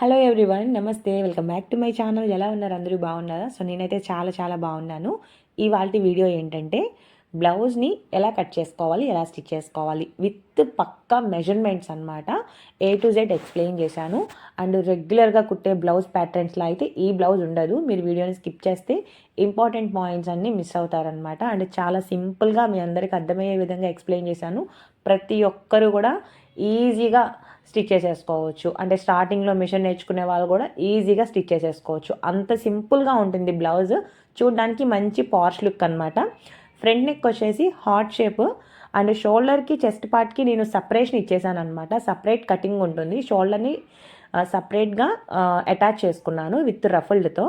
Hello everyone, నమస్తే. Welcome back to my channel. ఎలా ఉన్నారు? అందరూ బాగున్నారా? సో నేనైతే చాలా చాలా బాగున్నాను. ఇవాల్టి వీడియో ఏంటంటే బ్లౌజ్ని ఎలా కట్ చేసుకోవాలి, ఎలా స్టిచ్ చేసుకోవాలి విత్ పక్కా మెజర్మెంట్స్ అనమాట. ఏ టు జెడ్ ఎక్స్ప్లెయిన్ చేశాను. అండ్ రెగ్యులర్గా కుట్టే బ్లౌజ్ ప్యాటర్న్స్లో అయితే ఈ బ్లౌజ్ ఉండదు. మీరు వీడియోని స్కిప్ చేస్తే ఇంపార్టెంట్ పాయింట్స్ అన్నీ మిస్ అవుతారనమాట. అండ్ చాలా సింపుల్గా మీ అందరికీ అర్థమయ్యే విధంగా ఎక్స్ప్లెయిన్ చేశాను. ప్రతి ఒక్కరు కూడా ఈజీగా స్టిచ్ చేసేసుకోవచ్చు. అంటే స్టార్టింగ్లో మిషన్ నేర్చుకునే వాళ్ళు కూడా ఈజీగా స్టిచ్ చేసేసుకోవచ్చు. అంత సింపుల్గా ఉంటుంది బ్లౌజ్. చూడడానికి మంచి పార్ష్ లుక్ అనమాట. ఫ్రంట్ నెక్ వచ్చేసి హార్ట్ షేప్ అండ్ షోల్డర్కి చెస్ట్ పార్ట్కి నేను సపరేషన్ ఇచ్చేసాను అనమాట. సపరేట్ కటింగ్ ఉంటుంది. షోల్డర్ని సపరేట్గా అటాచ్ చేసుకున్నాను విత్ రఫల్డ్తో.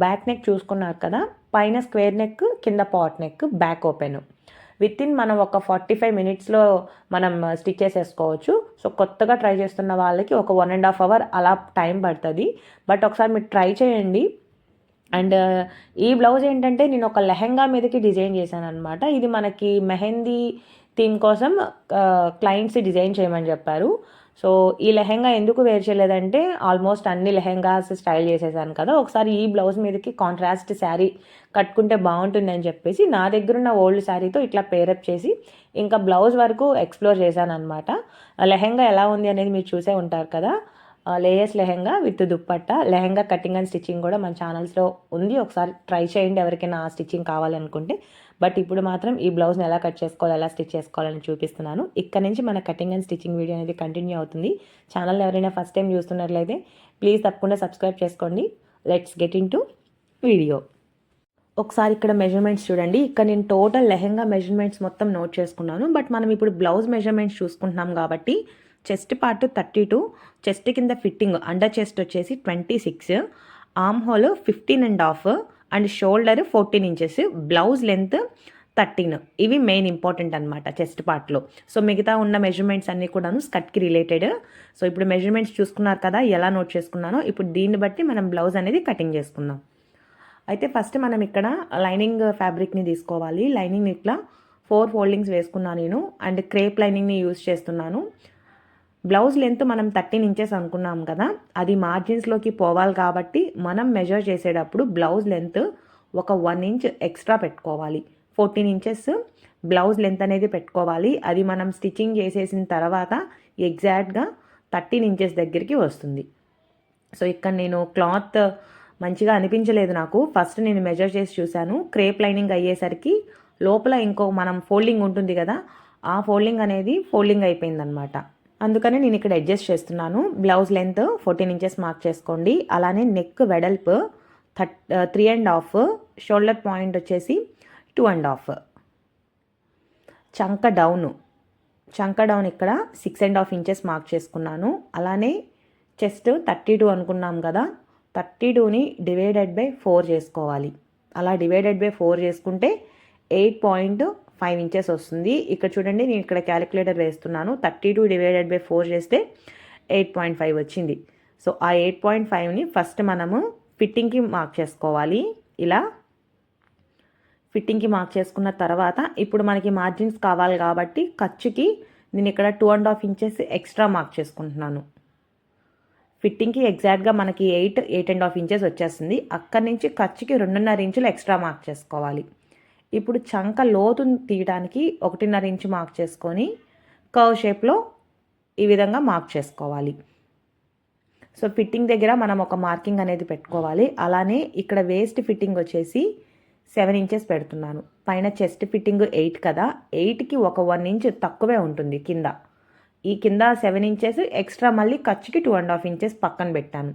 బ్యాక్ నెక్ చూసుకున్నారు కదా, పైన స్క్వేర్ నెక్, కింద pot neck, back open. Within మనం ఒక 45 మినిట్స్లో మనం స్టిచ్ చేసేసుకోవచ్చు. సో కొత్తగా ట్రై చేస్తున్న వాళ్ళకి ఒక 1.5 అవర్ అలా టైం పడుతుంది. బట్ ఒకసారి మీరు ట్రై చేయండి. అండ్ ఈ బ్లౌజ్ ఏంటంటే నేను ఒక లెహెంగా మీదకి డిజైన్ చేశాను అనమాట. ఇది మనకి మెహందీ థీమ్ కోసం క్లయింట్స్ డిజైన్ చేయమని చెప్పారు. సో ఈ లెహెంగా ఎందుకు వేర్ చేయలేదంటే ఆల్మోస్ట్ అన్ని లెహెంగాస్ స్టైల్ చేసేసాను కదా, ఒకసారి ఈ బ్లౌజ్ మీదకి కాంట్రాస్ట్ శారీ కట్టుకుంటే బాగుంటుంది అని చెప్పేసి నా దగ్గరున్న ఓల్డ్ శారీతో ఇట్లా పేరప్ చేసి ఇంకా బ్లౌజ్ వరకు ఎక్స్ప్లోర్ చేశాను అనమాట. లెహెంగా ఎలా ఉంది అనేది మీరు చూసే ఉంటారు కదా. Layers lehenga with dupatta. Lehenga cutting and stitching కూడా మన ఛానల్స్లో ఉంది. ఒకసారి ట్రై చేయండి ఎవరికైనా ఆ స్టిచ్చింగ్ కావాలనుకుంటే. బట్ ఇప్పుడు మాత్రం ఈ బ్లౌజ్ని ఎలా కట్ చేసుకోవాలి, ఎలా స్టిచ్ చేసుకోవాలని చూపిస్తున్నాను. ఇక్కడ నుంచి మన కటింగ్ అండ్ స్టిచ్చింగ్ వీడియో అనేది కంటిన్యూ అవుతుంది. ఛానల్ ఎవరైనా ఫస్ట్ టైం చూస్తున్నట్లయితే ప్లీజ్ తప్పకుండా సబ్స్క్రైబ్ చేసుకోండి. Let's get in to video. ఒకసారి ఇక్కడ మెజర్మెంట్స్ చూడండి. ఇక్కడ నేను టోటల్ లెహెంగా మెజర్మెంట్స్ మొత్తం నోట్ చేసుకున్నాను. బట్ మనం ఇప్పుడు బ్లౌజ్ మెజర్మెంట్స్ చూసుకుంటున్నాం కాబట్టి చెస్ట్ పార్ట్ 32, చెస్ట్ కింద ఫిట్టింగ్ అండర్ చెస్ట్ వచ్చేసి 26, arm whole 15.5 and shoulder 14 inches, blouse length 13. ఇవి మెయిన్ ఇంపార్టెంట్ అనమాట చెస్ట్ పార్ట్లో. సో మిగతా ఉన్న మెజర్మెంట్స్ అన్నీ కూడాను స్కర్ట్కి రిలేటెడ్. సో ఇప్పుడు మెజర్మెంట్స్ చూసుకున్నారు కదా ఎలా నోట్ చేసుకున్నానో. ఇప్పుడు దీన్ని బట్టి మనం బ్లౌజ్ అనేది కటింగ్ చేసుకుందాం. అయితే ఫస్ట్ మనం ఇక్కడ లైనింగ్ ఫ్యాబ్రిక్ని తీసుకోవాలి. లైనింగ్ ఇట్లా 4 ఫోల్డింగ్స్ వేసుకున్నాను నేను. అండ్ క్రేప్ లైనింగ్ని యూజ్ చేస్తున్నాను. బ్లౌజ్ లెంత్ మనం 13 ఇంచెస్ అనుకున్నాం కదా, అది మార్జిన్స్లోకి పోవాలి కాబట్టి మనం మెజర్ చేసేటప్పుడు బ్లౌజ్ లెంత్ ఒక 1 ఇంచ్ ఎక్స్ట్రా పెట్టుకోవాలి. 14 ఇంచెస్ బ్లౌజ్ లెంత్ అనేది పెట్టుకోవాలి. అది మనం స్టిచ్చింగ్ చేసేసిన తర్వాత ఎగ్జాక్ట్గా 13 ఇంచెస్ దగ్గరికి వస్తుంది. సో ఇక్కడ నేను క్లాత్ మంచిగా అనిపించలేదు నాకు. ఫస్ట్ నేను మెజర్ చేసి చూశాను. క్రేప్ లైనింగ్ అయ్యేసరికి లోపల ఇంకో మనం ఫోల్డింగ్ ఉంటుంది కదా, ఆ ఫోల్డింగ్ అనేది ఫోల్డింగ్ అయిపోయిందనమాట. అందుకని నేను ఇక్కడ అడ్జస్ట్ చేస్తున్నాను. బ్లౌజ్ లెంత్ 14 ఇంచెస్ మార్క్ చేసుకోండి. అలానే నెక్ వెడల్పు 3.5, షోల్డర్ పాయింట్ వచ్చేసి 2.5. చంక డౌన్ ఇక్కడ 6.5 ఇంచెస్ మార్క్ చేసుకున్నాను. అలానే చెస్ట్ 32 అనుకున్నాం కదా, 32ని డివైడెడ్ బై 4 చేసుకోవాలి. అలా డివైడెడ్ బై 4 చేసుకుంటే 8.5 ఇంచెస్ వస్తుంది. ఇక్కడ చూడండి, నేను ఇక్కడ క్యాలిక్యులేటర్ వేస్తున్నాను. 32 డివైడెడ్ బై 4 చేస్తే 8.5 వచ్చింది. సో ఆ 8.5ని ఫస్ట్ మనము ఫిట్టింగ్కి మార్క్ చేసుకోవాలి. ఇలా ఫిట్టింగ్కి మార్క్ చేసుకున్న తర్వాత ఇప్పుడు మనకి మార్జిన్స్ కావాలి కాబట్టి ఖర్చుకి నేను ఇక్కడ 2.5 ఇంచెస్ ఎక్స్ట్రా మార్క్ చేసుకుంటున్నాను. ఫిట్టింగ్కి ఎగ్జాక్ట్గా మనకి 8.5 ఇంచెస్ వచ్చేస్తుంది. అక్కడి నుంచి ఖర్చుకి 2.5 ఇంచులు ఎక్స్ట్రా మార్క్ చేసుకోవాలి. ఇప్పుడు చంక లోతుని తీయడానికి 1.5 ఇంచు మార్క్ చేసుకొని కర్వ్ షేప్లో ఈ విధంగా మార్క్ చేసుకోవాలి. సో ఫిట్టింగ్ దగ్గర మనం ఒక మార్కింగ్ అనేది పెట్టుకోవాలి. అలానే ఇక్కడ వేస్ట్ ఫిట్టింగ్ వచ్చేసి 7 ఇంచెస్ పెడుతున్నాను. పైన చెస్ట్ ఫిట్టింగ్ 8 కదా, 8కి ఒక 1 ఇంచ్ తక్కువే ఉంటుంది కింద. ఈ కింద 7 ఇంచెస్ ఎక్స్ట్రా మళ్ళీ ఖర్చుకి 2.5 ఇంచెస్ పక్కన పెట్టాను.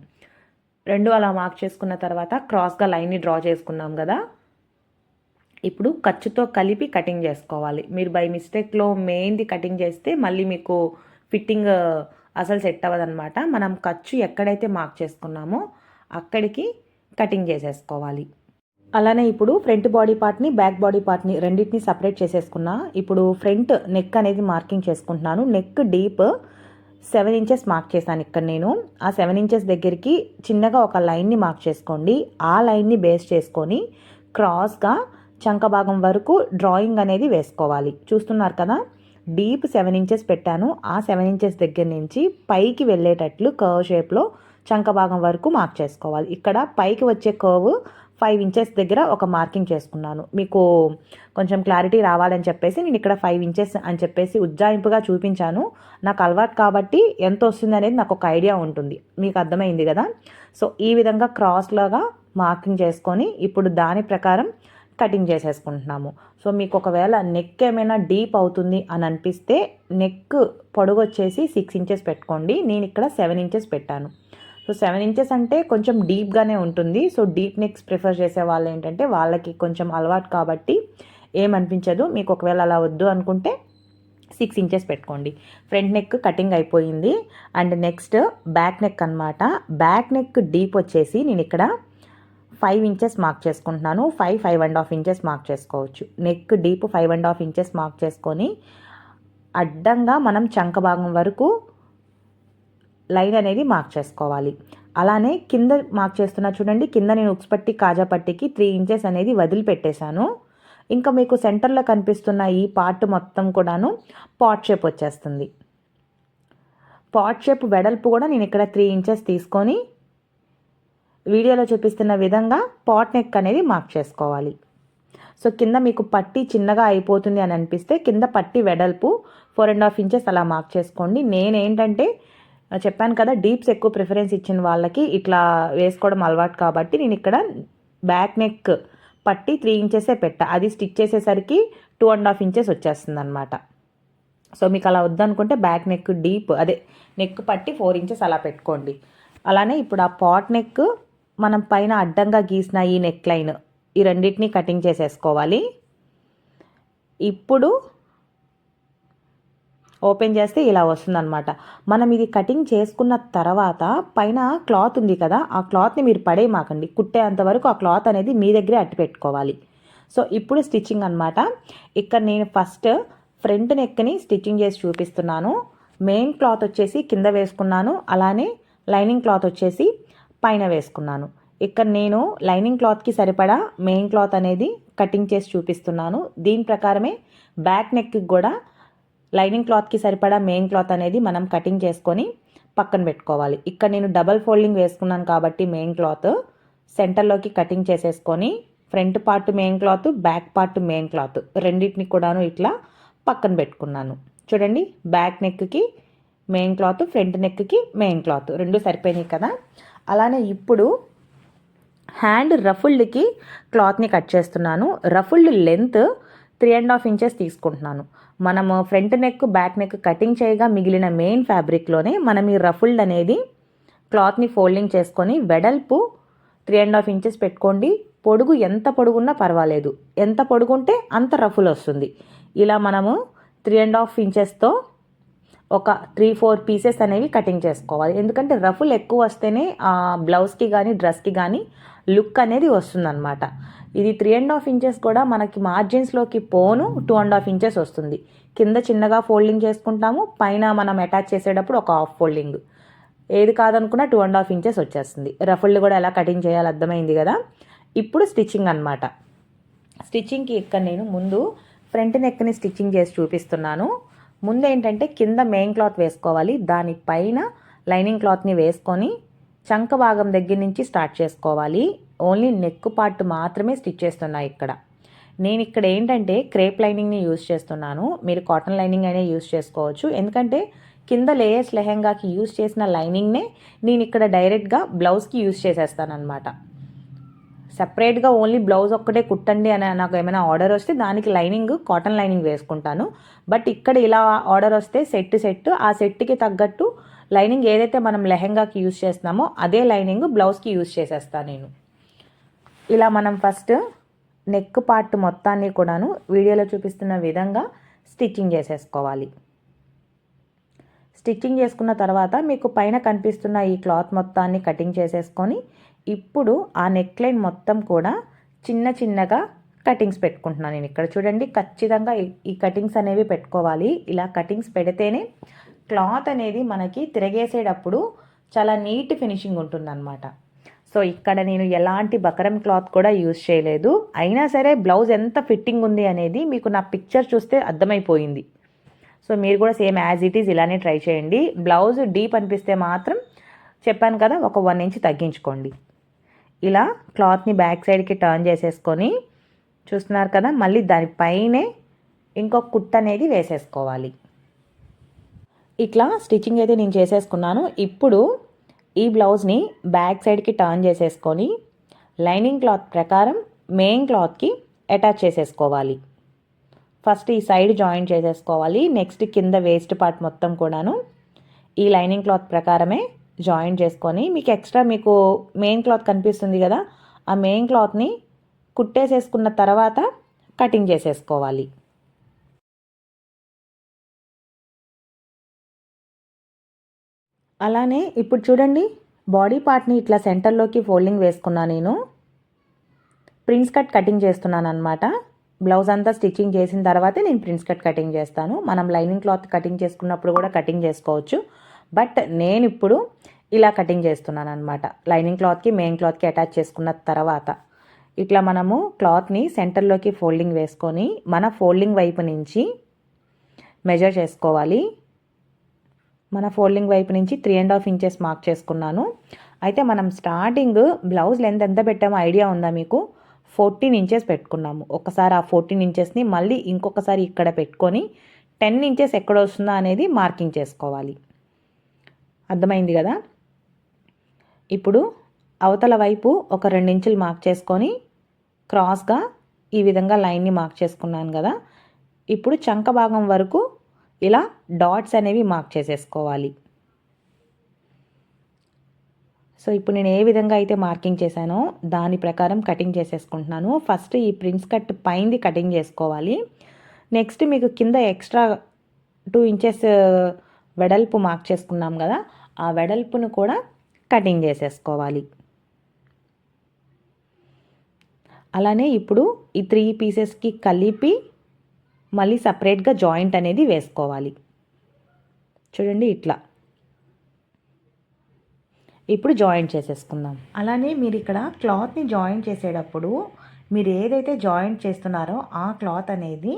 2 అలా మార్క్ చేసుకున్న తర్వాత క్రాస్గా లైన్ని డ్రా చేసుకున్నాం కదా, ఇప్పుడు ఖర్చుతో కలిపి కటింగ్ చేసుకోవాలి. మీరు బై మిస్టేక్లో మెయిన్ది కటింగ్ చేస్తే మళ్ళీ మీకు ఫిట్టింగ్ అసలు సెట్ అవ్వదన్నమాట. మనం ఖర్చు ఎక్కడైతే మార్క్ చేసుకున్నామో అక్కడికి కటింగ్ చేసేసుకోవాలి. అలానే ఇప్పుడు ఫ్రంట్ బాడీ పార్ట్ని, బ్యాక్ బాడీ పార్ట్ని రెండింటిని సపరేట్ చేసేసుకున్నా. ఇప్పుడు ఫ్రంట్ నెక్ అనేది మార్కింగ్ చేసుకుంటున్నాను. నెక్ డీప్ 7 ఇంచెస్ మార్క్ చేశాను ఇక్కడ నేను. ఆ 7 ఇంచెస్ దగ్గరికి చిన్నగా ఒక లైన్ని మార్క్ చేసుకోండి. ఆ లైన్ని బేస్ చేసుకొని క్రాస్గా చంక భాగం వరకు డ్రాయింగ్ అనేది వేసుకోవాలి. చూస్తున్నారు కదా, డీప్ 7 ఇంచెస్ పెట్టాను. ఆ 7 ఇంచెస్ దగ్గర నుంచి పైకి వెళ్ళేటట్లు కర్వ్ షేప్లో చంక భాగం వరకు మార్క్ చేసుకోవాలి. ఇక్కడ పైకి వచ్చే కర్వ్ 5 ఇంచెస్ దగ్గర ఒక మార్కింగ్ చేసుకున్నాను. మీకు కొంచెం క్లారిటీ రావాలని చెప్పేసి నేను ఇక్కడ 5 ఇంచెస్ అని చెప్పేసి ఉజ్జాయింపుగా చూపించాను. నాకు అలవాటు కాబట్టి ఎంత వస్తుంది అనేది నాకు ఒక ఐడియా ఉంటుంది. మీకు అర్థమైంది కదా. సో ఈ విధంగా క్రాస్ లాగా మార్కింగ్ చేసుకొని ఇప్పుడు దాని ప్రకారం కటింగ్ చేసేసుకుంటున్నాము. సో మీకు ఒకవేళ నెక్ ఏమైనా డీప్ అవుతుంది అని అనిపిస్తే నెక్ పొడవు వచ్చేసి 6 ఇంచెస్ పెట్టుకోండి. నేను ఇక్కడ 7 ఇంచెస్ పెట్టాను. సో 7 ఇంచెస్ అంటే కొంచెం డీప్గానే ఉంటుంది. సో డీప్ నెక్స్ ప్రిఫర్ చేసే వాళ్ళు ఏంటంటే వాళ్ళకి కొంచెం అలవాటు కాబట్టి ఏమనిపించదు. మీకు ఒకవేళ అలా వద్దు అనుకుంటే 6 ఇంచెస్ పెట్టుకోండి. ఫ్రంట్ నెక్ కటింగ్ అయిపోయింది. అండ్ నెక్స్ట్ బ్యాక్ నెక్ అనమాట. బ్యాక్ నెక్ డీప్ వచ్చేసి నేను ఇక్కడ 5 ఇంచెస్ మార్క్ చేసుకుంటున్నాను. 5.5 ఇంచెస్ మార్క్ చేసుకోవచ్చు. నెక్ డీప్ 5.5 ఇంచెస్ మార్క్ చేసుకొని అడ్డంగా మనం చంక భాగం వరకు లైన్ అనేది మార్క్ చేసుకోవాలి. అలానే కింద మార్క్ చేస్తున్నా చూడండి. కింద నేను ఉక్స్ పట్టి కాజా పట్టికి 3 ఇంచెస్ అనేది వదిలిపెట్టేశాను. ఇంకా మీకు సెంటర్లో కనిపిస్తున్న ఈ పార్ట్ మొత్తం కూడాను పాట్ షేప్ వచ్చేస్తుంది. పాట్ షేప్ వెడల్పు కూడా నేను ఇక్కడ 3 ఇంచెస్ తీసుకొని వీడియోలో చూపిస్తున్న విధంగా పాట్ నెక్ అనేది మార్క్ చేసుకోవాలి. సో కింద మీకు పట్టి చిన్నగా అయిపోతుంది అని అనిపిస్తే కింద పట్టి వెడల్పు 4.5 ఇంచెస్ అలా మార్క్ చేసుకోండి. నేనేంటంటే చెప్పాను కదా, డీప్స్ ఎక్కువ ప్రిఫరెన్స్ ఇచ్చిన వాళ్ళకి ఇట్లా వేసుకోవడం అలవాటు కాబట్టి నేను ఇక్కడ బ్యాక్ నెక్ పట్టి 3 ఇంచెసే పెట్టా. అది స్టిచ్ చేసేసరికి 2.5 ఇంచెస్ వచ్చేస్తుంది అనమాట. సో మీకు అలా వద్దనుకుంటే బ్యాక్ నెక్ డీప్ నెక్ పట్టి 4 ఇంచెస్ అలా పెట్టుకోండి. అలానే ఇప్పుడు ఆ పాట్ నెక్ మనం పైన అడ్డంగా గీసిన ఈ నెక్ లైన్ ఈ రెండింటిని కటింగ్ చేసేసుకోవాలి. ఇప్పుడు ఓపెన్ చేస్తే ఇలా వస్తుందన్నమాట. మనం ఇది కటింగ్ చేసుకున్న తర్వాత పైన క్లాత్ ఉంది కదా, ఆ క్లాత్ని మీరు పడేయమాకండి. కుట్టేంతవరకు ఆ క్లాత్ అనేది మీ దగ్గరే అట్టి పెట్టుకోవాలి. సో ఇప్పుడు స్టిచ్చింగ్ అనమాట. ఇక్కడ నేను ఫస్ట్ ఫ్రంట్ నెక్ని స్టిచ్చింగ్ చేసి చూపిస్తున్నాను. మెయిన్ క్లాత్ వచ్చేసి కింద వేసుకున్నాను. అలానే లైనింగ్ క్లాత్ వచ్చేసి పైన వేసుకున్నాను. ఇక్కడ నేను లైనింగ్ క్లాత్కి సరిపడా మెయిన్ క్లాత్ అనేది కటింగ్ చేసి చూపిస్తున్నాను. దీని ప్రకారమే బ్యాక్ నెక్కి కూడా లైనింగ్ క్లాత్కి సరిపడా మెయిన్ క్లాత్ అనేది మనం కటింగ్ చేసుకొని పక్కన పెట్టుకోవాలి. ఇక్కడ నేను డబల్ ఫోల్డింగ్ వేసుకున్నాను కాబట్టి మెయిన్ క్లాత్ సెంటర్లోకి కటింగ్ చేసేసుకొని front part main cloth, back part main cloth రెండింటిని కూడాను ఇట్లా పక్కన పెట్టుకున్నాను. చూడండి, బ్యాక్ నెక్కి మెయిన్ క్లాత్, ఫ్రంట్ నెక్కి మెయిన్ క్లాత్ రెండు సరిపోయినాయి కదా. అలానే ఇప్పుడు హ్యాండ్ రఫుల్డ్కి క్లాత్ని కట్ చేస్తున్నాను. రఫుల్డ్ లెంత్ 3.5 ఇంచెస్ తీసుకుంటున్నాను. మనము front neck, back neck cutting చేయగా మిగిలిన మెయిన్ ఫ్యాబ్రిక్లోనే మనం ఈ రఫుల్డ్ అనేది క్లాత్ని ఫోల్డింగ్ చేసుకొని వెడల్పు 3.5 ఇంచెస్ పెట్టుకోండి. పొడుగు ఎంత పొడుగున్నా పర్వాలేదు, ఎంత పొడుగుంటే అంత రఫుల్ వస్తుంది. ఇలా మనము 3.5 ఇంచెస్తో ఒక 3-4 పీసెస్ అనేవి కటింగ్ చేసుకోవాలి. ఎందుకంటే రఫుల్ ఎక్కువ వస్తేనే బ్లౌజ్కి కానీ డ్రెస్కి కానీ లుక్ అనేది వస్తుందన్నమాట. ఇది 3.5 ఇంచెస్ కూడా మనకి మార్జిన్స్లోకి పోను 2.5 ఇంచెస్ వస్తుంది. కింద చిన్నగా ఫోల్డింగ్ చేసుకుంటాము, పైన మనం అటాచ్ చేసేటప్పుడు ఒక హాఫ్ ఫోల్డింగ్. ఏది కాదనుకున్నా 2.5 ఇంచెస్ వచ్చేస్తుంది. రఫుల్డ్ కూడా ఎలా కటింగ్ చేయాలి అర్థమైంది కదా. ఇప్పుడు స్టిచ్చింగ్ అనమాట. స్టిచ్చింగ్కి ఇక్కడ నేను ముందు ఫ్రంట్ నెక్ని స్టిచ్చింగ్ చేసి చూపిస్తున్నాను. ముందు ఏంటంటే కింద మెయిన్ క్లాత్ వేసుకోవాలి. దానిపైన లైనింగ్ క్లాత్ని వేసుకొని చంక భాగం దగ్గర నుంచి స్టార్ట్ చేసుకోవాలి. ఓన్లీ నెక్ పార్ట్ మాత్రమే స్టిచ్ చేస్తున్నా. నేను ఇక్కడ ఏంటంటే క్రేప్ లైనింగ్ని యూజ్ చేస్తున్నాను. మీరు కాటన్ లైనింగ్ అయినా యూజ్ చేసుకోవచ్చు. ఎందుకంటే కింద లేయర్స్ లెహెంగాకి యూజ్ చేసిన లైనింగ్నే నేను ఇక్కడ డైరెక్ట్గా బ్లౌజ్కి యూజ్ చేసేస్తానమాట. సపరేట్గా ఓన్లీ బ్లౌజ్ ఒక్కటే కుట్టండి అని నాకు ఏమైనా ఆర్డర్ వస్తే దానికి లైనింగ్ కాటన్ లైనింగ్ వేసుకుంటాను. బట్ ఇక్కడ ఇలా ఆర్డర్ వస్తే సెట్ ఆ సెట్కి తగ్గట్టు లైనింగ్ ఏదైతే మనం లెహెంగాకి యూజ్ చేస్తున్నామో అదే లైనింగ్ బ్లౌజ్కి యూజ్ చేసేస్తాను నేను. ఇలా మనం ఫస్ట్ నెక్ పార్ట్ మొత్తాన్ని కూడాను వీడియోలో చూపిస్తున్న విధంగా స్టిచ్చింగ్ చేసేసుకోవాలి. స్టిచ్చింగ్ చేసుకున్న తర్వాత మీకు పైన కనిపిస్తున్న ఈ క్లాత్ మొత్తాన్ని కటింగ్ చేసేసుకొని ఇప్పుడు ఆ నెక్ లైన్ మొత్తం కూడా చిన్న చిన్నగా కటింగ్స్ పెట్టుకుంటున్నాను నేను. ఇక్కడ చూడండి, ఖచ్చితంగా ఈ కటింగ్స్ అనేవి పెట్టుకోవాలి. ఇలా కటింగ్స్ పెడితేనే క్లాత్ అనేది మనకి తిరగేసేటప్పుడు చాలా నీట్ ఫినిషింగ్ ఉంటుందన్నమాట. సో ఇక్కడ నేను ఎలాంటి బకరం క్లాత్ కూడా యూజ్ చేయలేదు. అయినా సరే బ్లౌజ్ ఎంత ఫిట్టింగ్ ఉంది అనేది మీకు నా పిక్చర్ చూస్తే అర్థమైపోయింది. సో మీరు కూడా సేమ్ యాజ్ ఇట్ ఈజ్ ఇలానే ట్రై చేయండి. బ్లౌజ్ డీప్ అనిపిస్తే మాత్రం చెప్పాను కదా, ఒక 1 ఇంచ్ తగ్గించుకోండి. ఇలా క్లాత్ని బ్యాక్ సైడ్కి టర్న్ చేసేసుకొని చూస్తున్నారు కదా, మళ్ళీ దానిపైనే ఇంకొక కుట్టు అనేది వేసేసుకోవాలి. ఇట్లా స్టిచ్చింగ్ అయితే నేను చేసేసుకున్నాను. ఇప్పుడు ఈ బ్లౌజ్ని బ్యాక్ సైడ్కి టర్న్ చేసేసుకొని లైనింగ్ క్లాత్ ప్రకారం మెయిన్ క్లాత్కి అటాచ్ చేసేసుకోవాలి. ఫస్ట్ ఈ సైడ్ జాయిన్ చేసేసుకోవాలి. నెక్స్ట్ కింద వేస్ట్ పార్ట్ మొత్తం కూడాను ఈ లైనింగ్ క్లాత్ ప్రకారమే జాయిన్ చేసుకొని మీకు మెయిన్ క్లాత్ కనిపిస్తుంది కదా, ఆ మెయిన్ క్లాత్ని కుట్టేసేసుకున్న తర్వాత కటింగ్ చేసేసుకోవాలి. అలానే ఇప్పుడు చూడండి, బాడీ పార్ట్ని ఇట్లా సెంటర్లోకి ఫోల్డింగ్ వేసుకున్నా. నేను ప్రిన్స్ కట్ కటింగ్ చేస్తున్నాను అనమాట. బ్లౌజ్ అంతా స్టిచ్చింగ్ చేసిన తర్వాతే నేను ప్రిన్స్ కట్ కటింగ్ చేస్తాను. మనం లైనింగ్ క్లాత్ కటింగ్ చేసుకున్నప్పుడు కూడా కటింగ్ చేసుకోవచ్చు, బట్ నేను ఇప్పుడు ఇలా కటింగ్ చేస్తున్నాను అనమాట. లైనింగ్ క్లాత్కి మెయిన్ క్లాత్కి అటాచ్ చేసుకున్న తర్వాత ఇట్లా మనము క్లాత్ని సెంటర్లోకి ఫోల్డింగ్ వేసుకొని మన ఫోల్డింగ్ వైపు నుంచి మెజర్ చేసుకోవాలి. మన ఫోల్డింగ్ వైపు నుంచి 3.5 ఇంచెస్ మార్క్ చేసుకున్నాను. అయితే మనం స్టార్టింగ్ బ్లౌజ్ లెంత్ ఎంత పెట్టామో ఐడియా ఉందా మీకు? 14 ఇంచెస్ పెట్టుకున్నాము. ఒకసారి ఆ 14 ఇంచెస్ని మళ్ళీ ఇంకొకసారి ఇక్కడ పెట్టుకొని 10 ఇంచెస్ ఎక్కడ వస్తుందో అనేది మార్కింగ్ చేసుకోవాలి. అర్థమైంది కదా? ఇప్పుడు అవతల వైపు ఒక 2 ఇంచులు మార్క్ చేసుకొని క్రాస్గా ఈ విధంగా లైన్ని మార్క్ చేసుకున్నాను కదా. ఇప్పుడు చంక భాగం వరకు ఇలా డాట్స్ అనేవి మార్క్ చేసేసుకోవాలి. సో ఇప్పుడు నేను ఏ విధంగా అయితే మార్కింగ్ చేశానో దాని ప్రకారం కటింగ్ చేసేసుకుంటున్నాను. ఫస్ట్ ఈ ప్రిన్స్ కట్ పైంది కటింగ్ చేసుకోవాలి. నెక్స్ట్ మీకు కింద ఎక్స్ట్రా 2 ఇంచెస్ వెడల్పు మార్క్ చేసుకున్నాం కదా, ఆ వెడల్పును కూడా కటింగ్ చేసేసుకోవాలి. అలానే ఇప్పుడు ఈ 3 పీసెస్కి కలిపి మళ్ళీ సపరేట్గా జాయింట్ అనేది వేసుకోవాలి. చూడండి ఇట్లా. ఇప్పుడు జాయింట్ చేసేసుకుందాం. అలానే మీరు ఇక్కడ క్లాత్ని జాయింట్ చేసేటప్పుడు మీరు ఏదైతే జాయింట్ చేస్తున్నారో ఆ క్లాత్ అనేది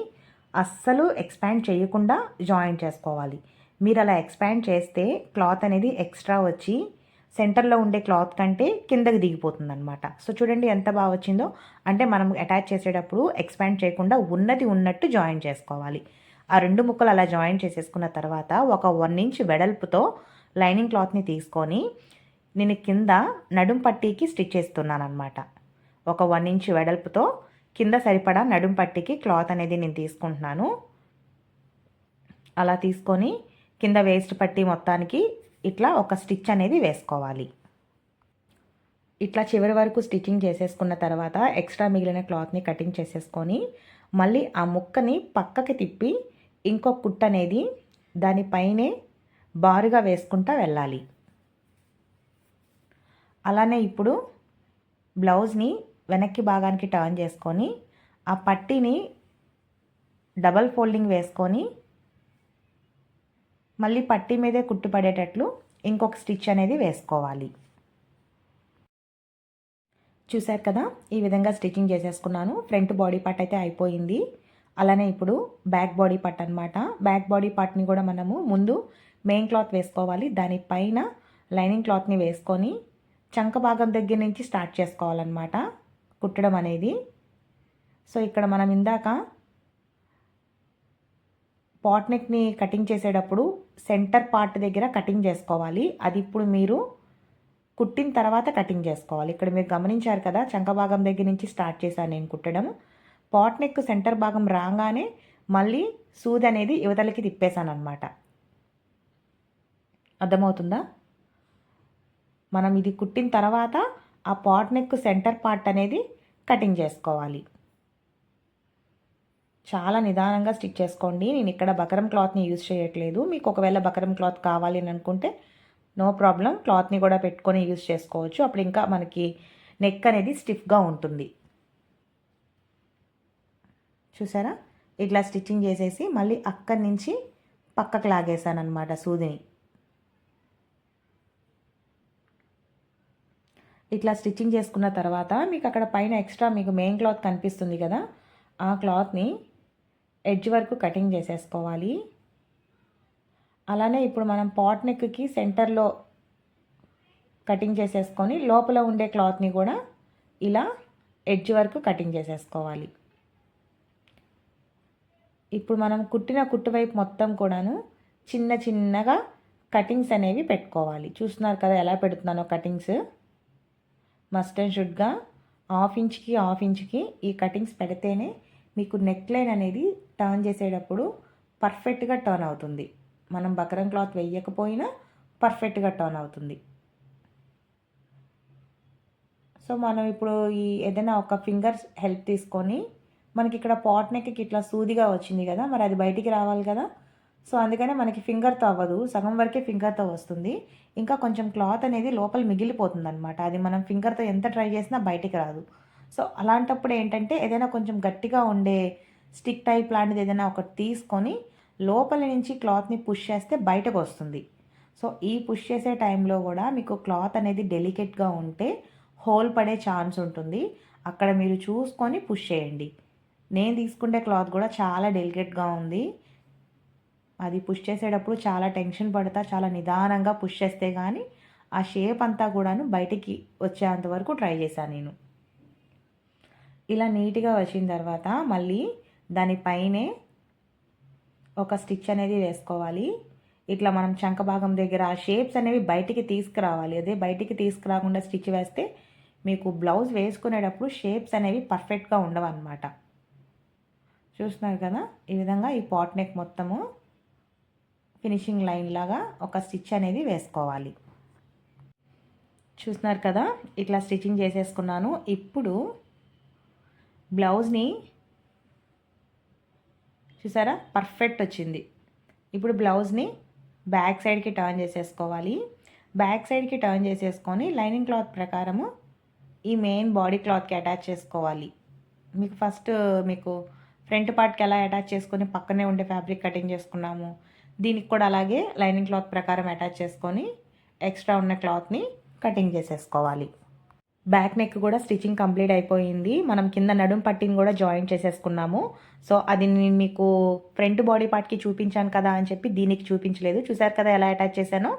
అస్సలు ఎక్స్పాండ్ చేయకుండా జాయింట్ చేసుకోవాలి. మీరు అలా ఎక్స్పాండ్ చేస్తే క్లాత్ అనేది ఎక్స్ట్రా వచ్చి సెంటర్లో ఉండే క్లాత్ కంటే కిందకి దిగిపోతుంది అనమాట. సో చూడండి ఎంత బాగా వచ్చిందో. అంటే మనం అటాచ్ చేసేటప్పుడు ఎక్స్పాండ్ చేయకుండా ఉన్నది ఉన్నట్టు జాయిన్ చేసుకోవాలి. ఆ 2 ముక్కలు అలా జాయిన్ చేసేసుకున్న తర్వాత ఒక 1 ఇంచ్ వెడల్పుతో లైనింగ్ క్లాత్ని తీసుకొని నేను కింద నడుం పట్టీకి స్టిచ్ చేస్తున్నాను అనమాట. ఒక 1 ఇంచ్ వెడల్పుతో కింద సరిపడా నడుం పట్టీకి క్లాత్ అనేది నేను తీసుకుంటున్నాను. అలా తీసుకొని కింద వేస్ట్ పట్టీ మొత్తానికి ఇట్లా ఒక స్టిచ్ అనేది వేసుకోవాలి. ఇట్లా చివరి వరకు స్టిచ్చింగ్ చేసేసుకున్న తర్వాత ఎక్స్ట్రా మిగిలిన క్లాత్ని కటింగ్ చేసేసుకొని మళ్ళీ ఆ ముక్కని పక్కకి తిప్పి ఇంకొక కుట్టు అనేది దానిపైనే బారుగా వేసుకుంటూ వెళ్ళాలి. అలానే ఇప్పుడు బ్లౌజ్ని వెనక్కి భాగానికి టర్న్ చేసుకొని ఆ పట్టీని డబల్ ఫోల్డింగ్ వేసుకొని మళ్ళీ పట్టీ మీదే కుట్టు పడేటట్లు ఇంకొక స్టిచ్ అనేది వేసుకోవాలి. చూశారు కదా, ఈ విధంగా స్టిచ్చింగ్ చేసేసుకున్నాను. ఫ్రంట్ బాడీ పార్ట్ అయితే అయిపోయింది. అలానే ఇప్పుడు బ్యాక్ బాడీ పార్ట్ అనమాట. బ్యాక్ బాడీ పార్ట్ని కూడా మనము ముందు మెయిన్ క్లాత్ వేసుకోవాలి. దానిపైన లైనింగ్ క్లాత్ని వేసుకొని చంక భాగం దగ్గర నుంచి స్టార్ట్ చేసుకోవాలన్నమాట కుట్టడం అనేది. సో ఇక్కడ మనం ఇందాక పాట్ నెక్ని కటింగ్ చేసేటప్పుడు సెంటర్ పార్ట్ దగ్గర కటింగ్ చేసుకోవాలి. అది ఇప్పుడు మీరు కుట్టిన తర్వాత కటింగ్ చేసుకోవాలి. ఇక్కడ మీరు గమనించారు కదా, చంక భాగం దగ్గర నుంచి స్టార్ట్ చేశాను నేను కుట్టడం. పాట్ నెక్ సెంటర్ భాగం రాగానే మళ్ళీ సూది అనేది యువతలకి తిప్పేశాను అనమాట. అర్థమవుతుందా? మనం ఇది కుట్టిన తర్వాత ఆ పాట్ నెక్ సెంటర్ పార్ట్ అనేది కటింగ్ చేసుకోవాలి. చాలా నిదానంగా స్టిచ్ చేసుకోండి. నేను ఇక్కడ బకరం క్లాత్ని యూజ్ చేయట్లేదు. మీకు ఒకవేళ బకరం క్లాత్ కావాలి అని అనుకుంటే నో ప్రాబ్లం, క్లాత్ని కూడా పెట్టుకొని యూజ్ చేసుకోవచ్చు. అప్పుడు ఇంకా మనకి నెక్ అనేది స్టిఫ్గా ఉంటుంది. చూసారా, ఇట్లా స్టిచ్చింగ్ చేసేసి మళ్ళీ అక్కడి నుంచి పక్కకు లాగేసాను అనమాట సూదిని. ఇట్లా స్టిచ్చింగ్ చేసుకున్న తర్వాత మీకు అక్కడ పైన ఎక్స్ట్రా మీకు మెయిన్ క్లాత్ కనిపిస్తుంది కదా, ఆ క్లాత్ని ఎడ్జ్ వరకు కటింగ్ చేసేసుకోవాలి. అలానే ఇప్పుడు మనం పాట్ నెక్కి సెంటర్లో కటింగ్ చేసేసుకొని లోపల ఉండే క్లాత్ని కూడా ఇలా ఎడ్జ్ వరకు కటింగ్ చేసేసుకోవాలి. ఇప్పుడు మనం కుట్టిన కుట్టు వైపు మొత్తం కూడాను చిన్న చిన్నగా కటింగ్స్ అనేవి పెట్టుకోవాలి. చూస్తున్నారు కదా ఎలా పెడుతున్నానో కటింగ్స్. మస్ట్ అండ్ షుడ్గా హాఫ్ ఇంచ్కి ఈ కటింగ్స్ పెడితేనే మీకు నెక్ లైన్ అనేది టర్న్ చేసేటప్పుడు పర్ఫెక్ట్గా టర్న్ అవుతుంది. మనం బక్రం క్లాత్ వేయకపోయినా పర్ఫెక్ట్గా టర్న్ అవుతుంది. సో మనం ఇప్పుడు ఏదైనా ఒక ఫింగర్ హెల్ప్ తీసుకొని మనకి ఇక్కడ పాట్ నెక్కి ఇట్లా సూదిగా వచ్చింది కదా, మరి అది బయటికి రావాలి కదా. సో అందుకనే మనకి ఫింగర్తో అవ్వదు, సగం వరకే ఫింగర్తో వస్తుంది. ఇంకా కొంచెం క్లాత్ అనేది లోపల మిగిలిపోతుంది అనమాట. అది మనం ఫింగర్తో ఎంత ట్రై చేసినా బయటికి రాదు. సో అలాంటప్పుడు ఏంటంటే ఏదైనా కొంచెం గట్టిగా ఉండే స్టిక్ టైప్ లాంటిది ఏదైనా ఒకటి తీసుకొని లోపల నుంచి క్లాత్ని పుష్ చేస్తే బయటకు వస్తుంది. సో ఈ పుష్ చేసే టైంలో కూడా మీకు క్లాత్ అనేది డెలికేట్గా ఉంటే హోల్ పడే ఛాన్స్ ఉంటుంది. అక్కడ మీరు చూసుకొని పుష్ చేయండి. నేను తీసుకుంటే క్లాత్ కూడా చాలా డెలికేట్గా ఉంది. అది పుష్ చేసేటప్పుడు చాలా టెన్షన్ పడతా, చాలా నిదానంగా పుష్ చేస్తే కానీ ఆ షేప్ అంతా కూడాను బయటికి వచ్చేంత వరకు ట్రై చేశాను నేను. ఇలా నీట్గా వచ్చిన తర్వాత మళ్ళీ దానిపైనే ఒక స్టిచ్ అనేది వేసుకోవాలి. ఇట్లా మనం చంక భాగం దగ్గర ఆ షేప్స్ అనేవి బయటికి తీసుకురావాలి. అదే బయటికి తీసుకురాకుండా స్టిచ్ వేస్తే మీకు బ్లౌజ్ వేసుకునేటప్పుడు షేప్స్ అనేవి పర్ఫెక్ట్గా ఉండవు అన్నమాట. చూస్తున్నారు కదా, ఈ విధంగా ఈ పాట్ నెక్ మొత్తము ఫినిషింగ్ లైన్ లాగా ఒక స్టిచ్ అనేది వేసుకోవాలి. చూస్తున్నారు కదా, ఇట్లా స్టిచ్చింగ్ చేసేసుకున్నాను. ఇప్పుడు బ్లౌజ్ని చూసారా పర్ఫెక్ట్ వచ్చింది. ఇప్పుడు బ్లౌజ్ని బ్యాక్ సైడ్కి టర్న్ చేసేసుకోవాలి. బ్యాక్ సైడ్కి టర్న్ చేసేసుకొని లైనింగ్ క్లాత్ ప్రకారము ఈ మెయిన్ బాడీ క్లాత్కి అటాచ్ చేసుకోవాలి. మీకు ఫ్రంట్ పార్ట్కి ఎలా అటాచ్ చేసుకొని పక్కనే ఉండే ఫ్యాబ్రిక్ కటింగ్ చేసుకున్నాము, దీనికి కూడా అలాగే లైనింగ్ క్లాత్ ప్రకారం అటాచ్ చేసుకొని ఎక్స్ట్రా ఉన్న క్లాత్ని కటింగ్ చేసేసుకోవాలి. బ్యాక్ నెక్ కూడా స్టిచ్చింగ్ కంప్లీట్ అయిపోయింది. మనం కింద నడుం పట్టిని కూడా జాయిన్ చేసేసుకున్నాము. సో అది నేను మీకు ఫ్రంట్ బాడీ పార్ట్కి చూపించాను కదా అని చెప్పి దీనికి చూపించలేదు. చూసారు కదా ఎలా అటాచ్ చేశానో,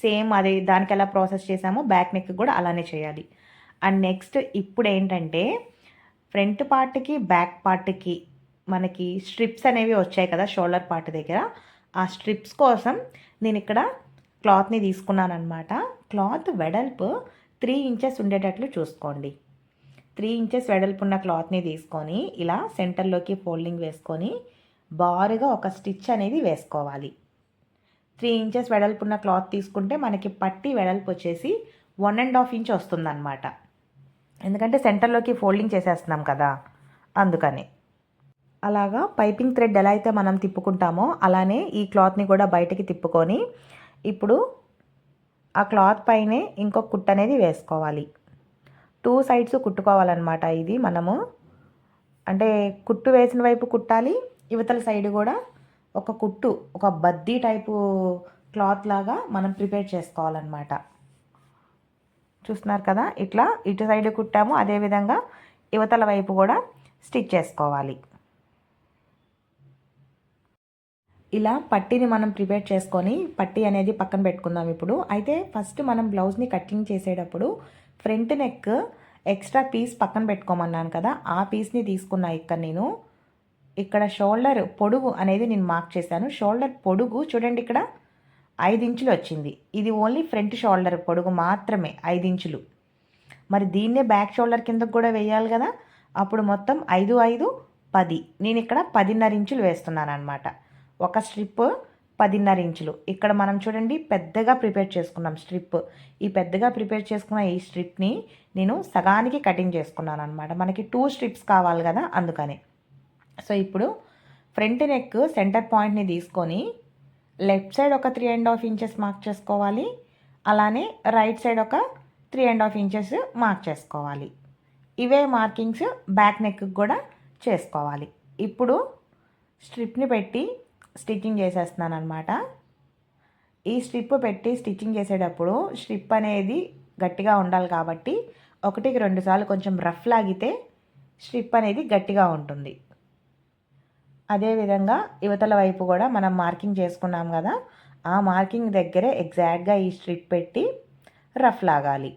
సేమ్ అది దానికి ఎలా ప్రాసెస్ చేసామో బ్యాక్ నెక్ కూడా అలానే చేయాలి. అండ్ నెక్స్ట్ ఇప్పుడు ఏంటంటే ఫ్రంట్ పార్ట్కి బ్యాక్ పార్ట్కి మనకి స్ట్రిప్స్ అనేవి వచ్చాయి కదా షోల్డర్ పార్ట్ దగ్గర. ఆ స్ట్రిప్స్ కోసం నేను ఇక్కడ క్లాత్ని తీసుకున్నాను అనమాట. క్లాత్ వెడల్పు 3 ఇంచెస్ ఉండేటట్లు చూసుకోండి. 3 ఇంచెస్ వెడల్పు ఉన్న క్లాత్ని తీసుకొని ఇలా సెంటర్లోకి ఫోల్డింగ్ వేసుకొని బారుగా ఒక స్టిచ్ అనేది వేసుకోవాలి. 3 ఇంచెస్ వెడల్పు ఉన్న క్లాత్ తీసుకుంటే మనకి పట్టి వెడల్పు వచ్చేసి 1.5 ఇంచ్ వస్తుందన్నమాట. ఎందుకంటే సెంటర్లోకి ఫోల్డింగ్ చేసేస్తున్నాం కదా, అందుకని. అలాగా పైపింగ్ థ్రెడ్ ఎలా అయితే మనం తిప్పుకుంటామో అలానే ఈ క్లాత్ని కూడా బయటికి తిప్పుకొని ఇప్పుడు ఆ క్లాత్ పైనే ఇంకొక కుట్టు అనేది వేసుకోవాలి. 2 సైడ్స్ కుట్టుకోవాలన్నమాట. ఇది మనము అంటే కుట్టు వేసిన వైపు కుట్టాలి, యువతల సైడ్ కూడా ఒక కుట్టు, ఒక బద్దీ టైపు క్లాత్ లాగా మనం ప్రిపేర్ చేసుకోవాలన్నమాట. చూస్తున్నారు కదా, ఇట్లా ఇటు సైడ్ కుట్టాము, అదేవిధంగా యువతల వైపు కూడా స్టిచ్ చేసుకోవాలి. ఇలా పట్టీని మనం ప్రిపేర్ చేసుకొని పట్టీ అనేది పక్కన పెట్టుకుందాం ఇప్పుడు. అయితే ఫస్ట్ మనం బ్లౌజ్ని కటింగ్ చేసేటప్పుడు ఫ్రంట్ నెక్ ఎక్స్ట్రా పీస్ పక్కన పెట్టుకోమన్నాను కదా, ఆ పీస్ని తీసుకున్నా. ఇక్కడ షోల్డర్ పొడుగు అనేది నేను మార్క్ చేశాను. షోల్డర్ పొడుగు చూడండి, ఇక్కడ 5 ఇంచులు వచ్చింది. ఇది ఓన్లీ ఫ్రంట్ షోల్డర్ పొడుగు మాత్రమే 5 ఇంచులు. మరి దీన్నే బ్యాక్ షోల్డర్ కిందకు కూడా వేయాలి కదా, అప్పుడు మొత్తం 5, 5, 10. నేను ఇక్కడ 10.5 ఇంచులు వేస్తున్నాను అనమాట. ఒక స్ట్రిప్ 10.5 ఇంచులు. ఇక్కడ మనం చూడండి పెద్దగా ప్రిపేర్ చేసుకున్నాం స్ట్రిప్. ఈ పెద్దగా ప్రిపేర్ చేసుకున్న ఈ స్ట్రిప్ని నేను సగానికి కటింగ్ చేసుకున్నాను అనమాట. మనకి 2 స్ట్రిప్స్ కావాలి కదా, అందుకని. సో ఇప్పుడు ఫ్రంట్ నెక్ సెంటర్ పాయింట్ని తీసుకొని లెఫ్ట్ సైడ్ ఒక 3.5 ఇంచెస్ మార్క్ చేసుకోవాలి. అలానే రైట్ సైడ్ ఒక 3.5 ఇంచెస్ మార్క్ చేసుకోవాలి. ఇవే మార్కింగ్స్ బ్యాక్ నెక్ కూడా చేసుకోవాలి. ఇప్పుడు స్ట్రిప్ని పెట్టి స్టిచ్చింగ్ చేసేస్తున్నాను అనమాట. ఈ స్ట్రిప్ పెట్టి స్టిచ్చింగ్ చేసేటప్పుడు స్ట్రిప్ అనేది గట్టిగా ఉండాలి కాబట్టి 1కి 2 సార్లు కొంచెం రఫ్ లాగితే స్ట్రిప్ అనేది గట్టిగా ఉంటుంది. అదేవిధంగా యువతల వైపు కూడా మనం మార్కింగ్ చేసుకున్నాం కదా, ఆ మార్కింగ్ దగ్గరే ఎగ్జాక్ట్గా ఈ స్ట్రిప్ పెట్టి రఫ్ లాగాలి.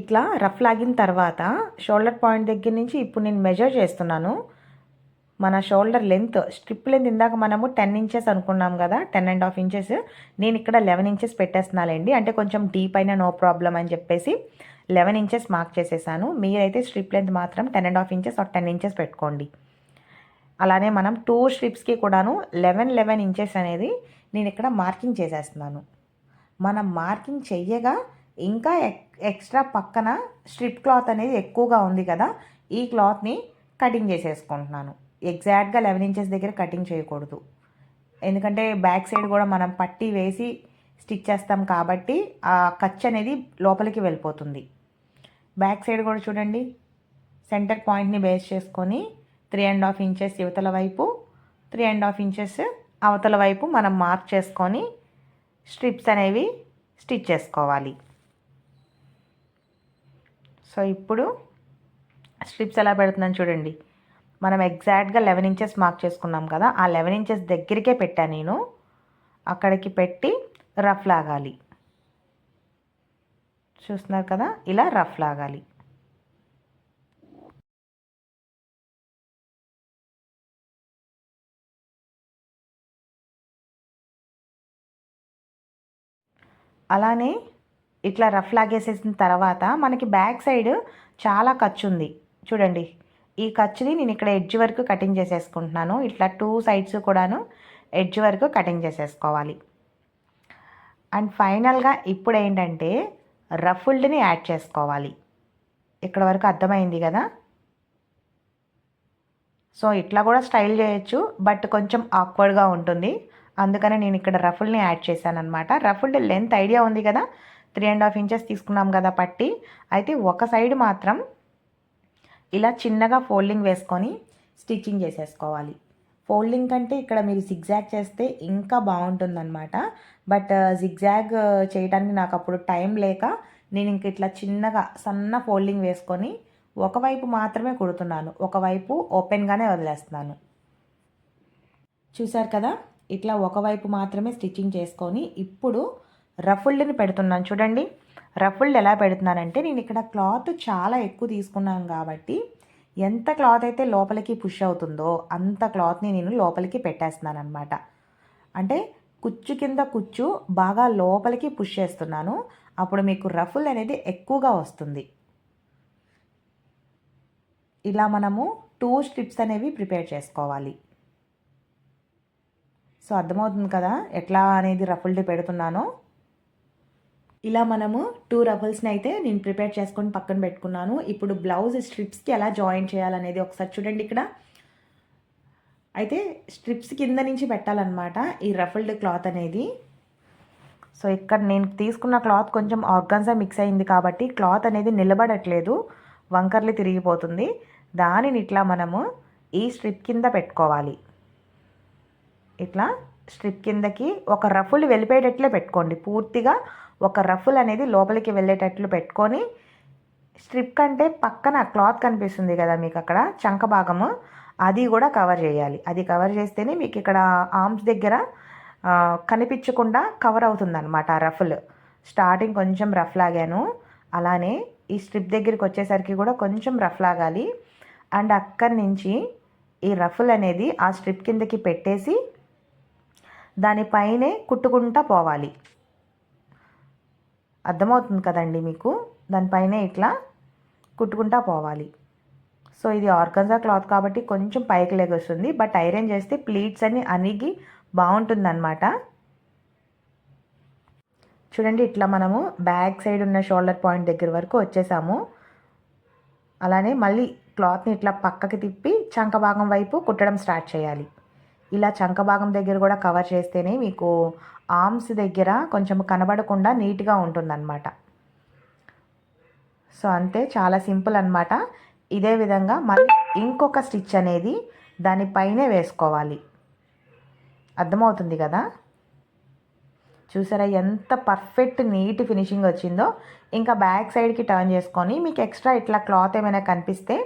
ఇట్లా రఫ్ లాగిన తర్వాత షోల్డర్ పాయింట్ దగ్గర నుంచి ఇప్పుడు నేను మెజర్ చేస్తున్నాను. మన షోల్డర్ లెంత్, స్ట్రిప్ లెంత్ ఇందాక మనము 10 ఇంచెస్ అనుకున్నాం కదా, 10.5 ఇంచెస్. నేను ఇక్కడ 11 ఇంచెస్ పెట్టేస్తున్నానండి. అంటే కొంచెం డీప్ అయినా నో ప్రాబ్లం అని చెప్పేసి 11 ఇంచెస్ మార్క్ చేసేసాను. మీరైతే స్ట్రిప్ లెంత్ మాత్రం 10.5 ఇంచెస్ ఆర్ 10 ఇంచెస్ పెట్టుకోండి. అలానే మనం 2 స్ట్రిప్స్కి కూడాను 11 ఇంచెస్ అనేది నేను ఇక్కడ మార్కింగ్ చేసేస్తున్నాను. మనం మార్కింగ్ చెయ్యగా ఇంకా ఎక్స్ట్రా పక్కన స్ట్రిప్ క్లాత్ అనేది ఎక్కువగా ఉంది కదా, ఈ క్లాత్ని కటింగ్ చేసేసుకుంటున్నాను. ఎగ్జాక్ట్గా 11 ఇంచెస్ దగ్గర కటింగ్ చేయకూడదు, ఎందుకంటే బ్యాక్ సైడ్ కూడా మనం పట్టీ వేసి స్టిచ్ చేస్తాం కాబట్టి ఆ ఖర్చు అనేది లోపలికి వెళ్ళిపోతుంది. బ్యాక్ సైడ్ కూడా చూడండి, సెంటర్ పాయింట్ని బేస్ చేసుకొని 3.5 ఇంచెస్ యువతల వైపు, 3.5 ఇంచెస్ అవతల వైపు మనం మార్క్ చేసుకొని స్ట్రిప్స్ అనేవి స్టిచ్ చేసుకోవాలి. సో ఇప్పుడు స్ట్రిప్స్ ఎలా పెడుతున్నాను చూడండి. మనం ఎగ్జాక్ట్గా 11 ఇంచెస్ మార్క్ చేసుకున్నాం కదా, ఆ 11 ఇంచెస్ దగ్గరికే పెట్టాను నేను. అక్కడికి పెట్టి రఫ్ లాగాలి. చూస్తున్నారు కదా, ఇలా రఫ్ లాగాలి. అలానే ఇట్లా రఫ్ లాగేసేసిన తర్వాత మనకి బ్యాక్ సైడ్ చాలా ఖర్చు ఉంది చూడండి. ఈ ఖర్చుని నేను ఇక్కడ ఎడ్జ్ వరకు కటింగ్ చేసేసుకుంటున్నాను. ఇట్లా 2 సైడ్స్ కూడాను ఎడ్జ్ వరకు కటింగ్ చేసేసుకోవాలి. అండ్ ఫైనల్గా ఇప్పుడు ఏంటంటే రఫుల్డ్ని యాడ్ చేసుకోవాలి. ఇక్కడ వరకు అర్థమైంది కదా. సో ఇట్లా కూడా స్టైల్ చేయొచ్చు, బట్ కొంచెం ఆక్వర్డ్గా ఉంటుంది. అందుకని నేను ఇక్కడ రఫుల్ని యాడ్ చేశాను అనమాట. రఫుల్డ్ లెంత్ ఐడియా ఉంది కదా, 3.5 ఇంచెస్ తీసుకున్నాం కదా పట్టి. అయితే ఒక సైడ్ మాత్రం ఇలా చిన్నగా ఫోల్డింగ్ వేసుకొని స్టిచ్చింగ్ చేసేసుకోవాలి. ఫోల్డింగ్ కంటే ఇక్కడ మీరు జిగ్జాగ్ చేస్తే ఇంకా బాగుంటుందన్నమాట. బట్ జిగ్జాగ్ చేయడానికి నాకు అప్పుడు టైం లేక నేను ఇంక ఇట్లా చిన్నగా సన్న ఫోల్డింగ్ వేసుకొని ఒకవైపు మాత్రమే కుడుతున్నాను, ఒకవైపు ఓపెన్గానే వదిలేస్తున్నాను. చూసారు కదా, ఇట్లా ఒకవైపు మాత్రమే స్టిచ్చింగ్ చేసుకొని ఇప్పుడు రఫుల్డ్ని పెడుతున్నాను చూడండి. రఫుల్డ్ ఎలా పెడుతున్నానంటే నేను ఇక్కడ క్లాత్ చాలా ఎక్కువ తీసుకున్నాను కాబట్టి ఎంత క్లాత్ అయితే లోపలికి పుష్ అవుతుందో అంత క్లాత్ని నేను లోపలికి పెట్టేస్తున్నాను అనమాట. అంటే కుచ్చు కింద కుచ్చు బాగా లోపలికి పుష్ చేస్తున్నాను. అప్పుడు మీకు రఫుల్ అనేది ఎక్కువగా వస్తుంది. ఇలా మనము 2 స్ట్రిప్స్ అనేవి ప్రిపేర్ చేసుకోవాలి. సో అర్థమవుతుంది కదా ఎట్లా అనేది రఫుల్డ్ పెడుతున్నానో. ఇలా మనము 2 రఫుల్స్ని అయితే నేను ప్రిపేర్ చేసుకొని పక్కన పెట్టుకున్నాను. ఇప్పుడు బ్లౌజ్ స్ట్రిప్స్కి ఎలా జాయిన్ చేయాలనేది ఒకసారి చూడండి. ఇక్కడ అయితే స్ట్రిప్స్ కింద నుంచి పెట్టాలన్నమాట ఈ రఫుల్డ్ క్లాత్ అనేది. సో ఇక్కడ నేను తీసుకున్న క్లాత్ కొంచెం ఆర్గాన్జా మిక్స్ అయింది కాబట్టి క్లాత్ అనేది నిలబడట్లేదు, వంకర్లు తిరిగిపోతుంది. దానిని ఇట్లా మనము ఈ స్ట్రిప్ కింద పెట్టుకోవాలి. ఇట్లా స్ట్రిప్ కిందకి ఒక రఫుల్ వెళ్ళిపోయేటట్లే పెట్టుకోండి. పూర్తిగా ఒక రఫుల్ అనేది లోపలికి వెళ్ళేటట్లు పెట్టుకొని స్ట్రిప్ కంటే పక్కన క్లాత్ కనిపిస్తుంది కదా మీకు అక్కడ చంక భాగము, అది కూడా కవర్ చేయాలి. అది కవర్ చేస్తేనే మీకు ఇక్కడ ఆర్మ్స్ దగ్గర కనిపించకుండా కవర్ అవుతుంది అనమాట ఆ రఫుల్. స్టార్టింగ్ కొంచెం రఫ్ లాగాను, అలానే ఈ స్ట్రిప్ దగ్గరికి వచ్చేసరికి కూడా కొంచెం రఫ్ లాగాలి. అండ్ అక్కడి నుంచి ఈ రఫుల్ అనేది ఆ స్ట్రిప్ కిందకి పెట్టేసి దానిపైనే కుట్టుకుంటా పోవాలి. అర్థమవుతుంది కదండి మీకు, దానిపైనే ఇట్లా కుట్టుకుంటా పోవాలి. సో ఇది ఆర్గంజా క్లాత్ కాబట్టి కొంచెం పైకి లెగొస్తుంది, బట్ ఐరన్ చేస్తే ప్లీట్స్ అన్ని అణిగి బాగుంటుందన్నమాట. చూడండి ఇట్లా మనము బ్యాక్ సైడ్ ఉన్న షోల్డర్ పాయింట్ దగ్గర వరకు వచ్చేసాము. అలానే మళ్ళీ క్లాత్ని ఇట్లా పక్కకి తిప్పి చంక భాగం వైపు కుట్టడం స్టార్ట్ చేయాలి. ఇలా చంక భాగం దగ్గర కూడా కవర్ చేస్తేనే మీకు ఆర్మ్స్ దగ్గర కొంచెం కనబడకుండా నీట్గా ఉంటుందన్నమాట. సో అంతే, చాలా సింపుల్ అన్నమాట. ఇదే విధంగా మళ్ళీ ఇంకొక స్టిచ్ అనేది దానిపైనే వేసుకోవాలి. అర్థమవుతుంది కదా. చూసారా ఎంత పర్ఫెక్ట్ నీట్ ఫినిషింగ్ వచ్చిందో. ఇంకా బ్యాక్ సైడ్కి టర్న్ చేసుకొని మీకు ఎక్స్ట్రా ఇట్లా క్లాత్ ఏమైనా కనిపిస్తే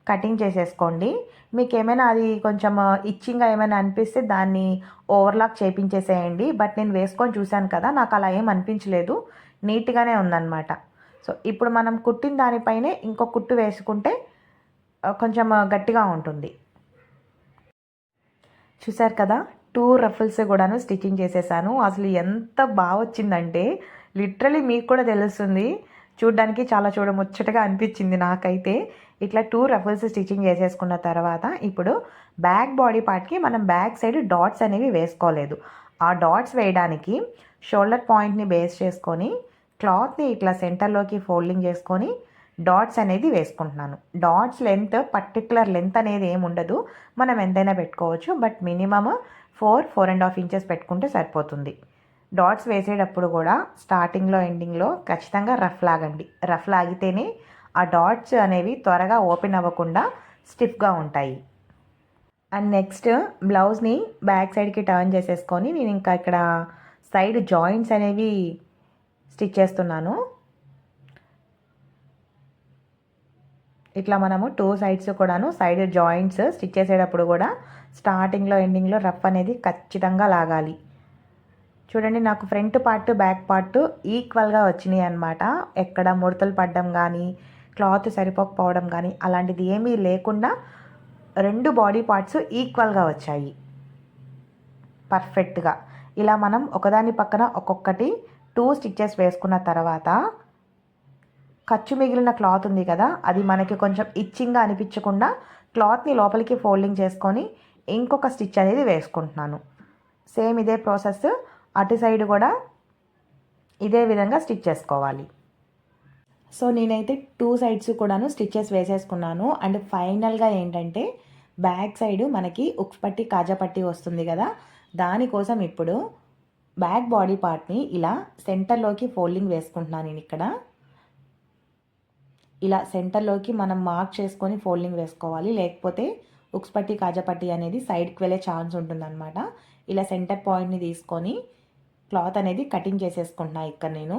కటింగ్ చేసేసుకోండి. మీకు ఏమైనా అది కొంచెం ఇచ్చింగ్గా ఏమైనా అనిపిస్తే దాన్ని ఓవర్లాక్ చేపించేసేయండి. బట్ నేను వేసుకొని చూశాను కదా, నాకు అలా ఏం అనిపించలేదు, నీట్గానే ఉందన్నమాట. సో ఇప్పుడు మనం కుట్టిన దానిపైనే ఇంకో కుట్టు వేసుకుంటే కొంచెం గట్టిగా ఉంటుంది. చూసారు కదా, 2 రఫుల్స్ కూడాను స్టిచ్చింగ్ చేసేసాను. అసలు ఎంత బాగా వచ్చిందంటే లిటరలీ మీకు కూడా తెలుస్తుంది. చూడ్డానికి చాలా చూడముచ్చటగా అనిపించింది నాకైతే. ఇట్లా 2 రఫుల్స్ స్టిచ్చింగ్ చేసేసుకున్న తర్వాత ఇప్పుడు బ్యాక్ బాడీ పార్ట్కి మనం బ్యాక్ సైడ్ డాట్స్ అనేవి వేసుకోలేదు. ఆ డాట్స్ వేయడానికి షోల్డర్ పాయింట్ని బేస్ చేసుకొని క్లాత్ని ఇట్లా సెంటర్లోకి ఫోల్డింగ్ చేసుకొని డాట్స్ అనేది వేసుకుంటున్నాను. డాట్స్ లెంత్ పర్టికులర్ లెంత్ అనేది ఏమి ఉండదు, మనం ఎంతైనా పెట్టుకోవచ్చు. బట్ మినిమమ్ 4.5 ఇంచెస్ పెట్టుకుంటే సరిపోతుంది. డాట్స్ వేసేటప్పుడు కూడా స్టార్టింగ్లో ఎండింగ్లో ఖచ్చితంగా రఫ్ లాగండి. రఫ్ లాగితేనే ఆ డాట్స్ అనేవి త్వరగా ఓపెన్ అవ్వకుండా స్టిఫ్గా ఉంటాయి. అండ్ నెక్స్ట్ బ్లౌజ్ని బ్యాక్ సైడ్కి టర్న్ చేసేసుకొని నేను ఇంకా ఇక్కడ సైడ్ జాయింట్స్ అనేవి స్టిచ్ చేస్తున్నాను. ఇట్లా మనము 2 సైడ్స్ కూడాను సైడ్ జాయింట్స్ స్టిచ్ చేసేటప్పుడు కూడా స్టార్టింగ్లో ఎండింగ్లో రఫ్ అనేది ఖచ్చితంగా లాగాలి. చూడండి, నాకు ఫ్రంట్ పార్ట్ బ్యాక్ పార్ట్ ఈక్వల్గా వచ్చినాయి అనమాట. ఎక్కడ ముడతలు పడడం కానీ క్లాత్ సరిపోకపోవడం కానీ అలాంటిది ఏమీ లేకుండా 2 బాడీ పార్ట్స్ ఈక్వల్గా వచ్చాయి పర్ఫెక్ట్గా. ఇలా మనం ఒకదాని పక్కన ఒక్కొక్కటి 2 స్టిచ్చెస్ వేసుకున్న తర్వాత ఖర్చు మిగిలిన క్లాత్ ఉంది కదా, అది మనకి కొంచెం ఇచ్చింగ్గా అనిపించకుండా క్లాత్ని లోపలికి ఫోల్డింగ్ చేసుకొని ఇంకొక స్టిచ్ అనేది వేసుకుంటున్నాను. సేమ్ ఇదే ప్రాసెస్ అటు సైడ్ కూడా ఇదే విధంగా స్టిచ్ చేసుకోవాలి. సో నేనైతే 2 సైడ్స్ కూడాను స్టిచ్చెస్ వేసేసుకున్నాను. అండ్ ఫైనల్గా ఏంటంటే బ్యాక్ సైడ్ మనకి ఉక్స్ పట్టి కాజా పట్టి వస్తుంది కదా, దానికోసం ఇప్పుడు బ్యాక్ బాడీ పార్ట్ని ఇలా సెంటర్లోకి ఫోల్డింగ్ వేసుకుంటున్నాను. నేను ఇక్కడ ఇలా సెంటర్లోకి మనం మార్క్ చేసుకొని ఫోల్డింగ్ వేసుకోవాలి, లేకపోతే ఉక్స్ పట్టి కాజా పట్టి అనేది సైడ్కి వెళ్ళే ఛాన్స్ ఉంటుందన్నమాట. ఇలా సెంటర్ పాయింట్ని తీసుకొని క్లాత్ అనేది కటింగ్ చేసేసుకుంటున్నా. ఇక్కడ నేను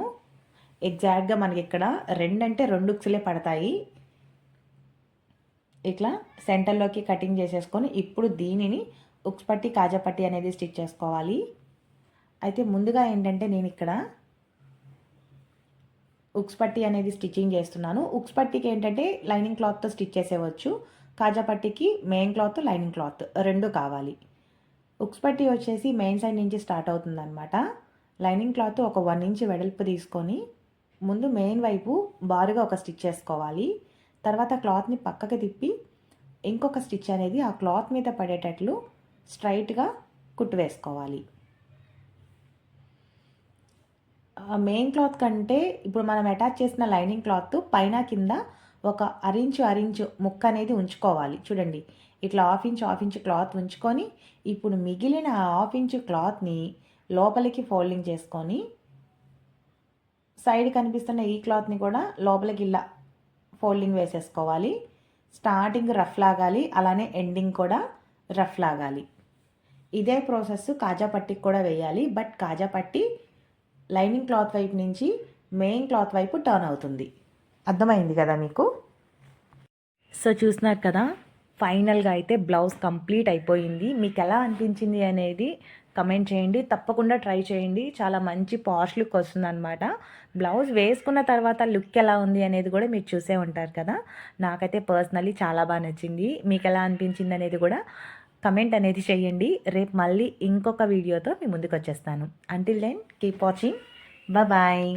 ఎగ్జాక్ట్గా మనకి ఇక్కడ 2 అంటే 2 ఉక్స్లే పడతాయి. ఇట్లా సెంటర్లోకి కటింగ్ చేసేసుకొని ఇప్పుడు దీనిని ఉక్స్ పట్టి కాజా పట్టి అనేది స్టిచ్ చేసుకోవాలి. అయితే ముందుగా ఏంటంటే నేను ఇక్కడ ఉక్స్ పట్టి అనేది స్టిచ్చింగ్ చేస్తున్నాను. ఉక్స్ పట్టికి ఏంటంటే లైనింగ్ క్లాత్తో స్టిచ్ చేసేవచ్చు, కాజా పట్టికి మెయిన్ క్లాత్ లైనింగ్ క్లాత్ 2 కావాలి. ఉక్స్ పట్టి వచ్చేసి మెయిన్ సైడ్ నుంచి స్టార్ట్ అవుతుందన్నమాట. లైనింగ్ క్లాత్ ఒక 1 ఇంచ్ వెడల్పు తీసుకొని ముందు మెయిన్ వైపు బారుగా ఒక స్టిచ్ చేసుకోవాలి. తర్వాత క్లాత్ని పక్కకి తిప్పి ఇంకొక స్టిచ్ అనేది ఆ క్లాత్ మీద పడేటట్లు స్ట్రైట్గా కుట్టు వేసుకోవాలి. మెయిన్ క్లాత్ కంటే ఇప్పుడు మనం అటాచ్ చేసిన లైనింగ్ క్లాత్ పైన కింద ఒక అరించు ముక్క అనేది ఉంచుకోవాలి. చూడండి, ఇట్లా హాఫ్ ఇంచ్ క్లాత్ ఉంచుకొని ఇప్పుడు మిగిలిన హాఫ్ ఇంచ్ క్లాత్ని లోపలికి ఫోల్డింగ్ చేసుకొని సైడ్ కనిపిస్తున్న ఈ క్లాత్ని కూడా లోపలికి ఇలా ఫోల్డింగ్ వేసేసుకోవాలి. స్టార్టింగ్ రఫ్ లాగాలి, అలానే ఎండింగ్ కూడా రఫ్ లాగాలి. ఇదే ప్రాసెస్ కాజా పట్టికి కూడా వేయాలి. బట్ కాజా పట్టి లైనింగ్ క్లాత్ వైపు నుంచి మెయిన్ క్లాత్ వైపు టర్న్ అవుతుంది. అర్థమైంది కదా మీకు? సో చూస్తున్నారు కదా, ఫైనల్గా అయితే బ్లౌజ్ కంప్లీట్ అయిపోయింది. మీకు ఎలా అనిపించింది అనేది కమెంట్ చేయండి. తప్పకుండా ట్రై చేయండి, చాలా మంచి పాష్ లుక్ వస్తుంది అనమాట. బ్లౌజ్ వేసుకున్న తర్వాత లుక్ ఎలా ఉంది అనేది కూడా మీరు చూసే ఉంటారు కదా. నాకైతే పర్సనలీ చాలా బాగా నచ్చింది. మీకు ఎలా అనిపించింది అనేది కూడా కమెంట్ అనేది చేయండి. రేపు మళ్ళీ ఇంకొక వీడియోతో మీ ముందుకు వచ్చేస్తాను. Until then keep watching. Bye.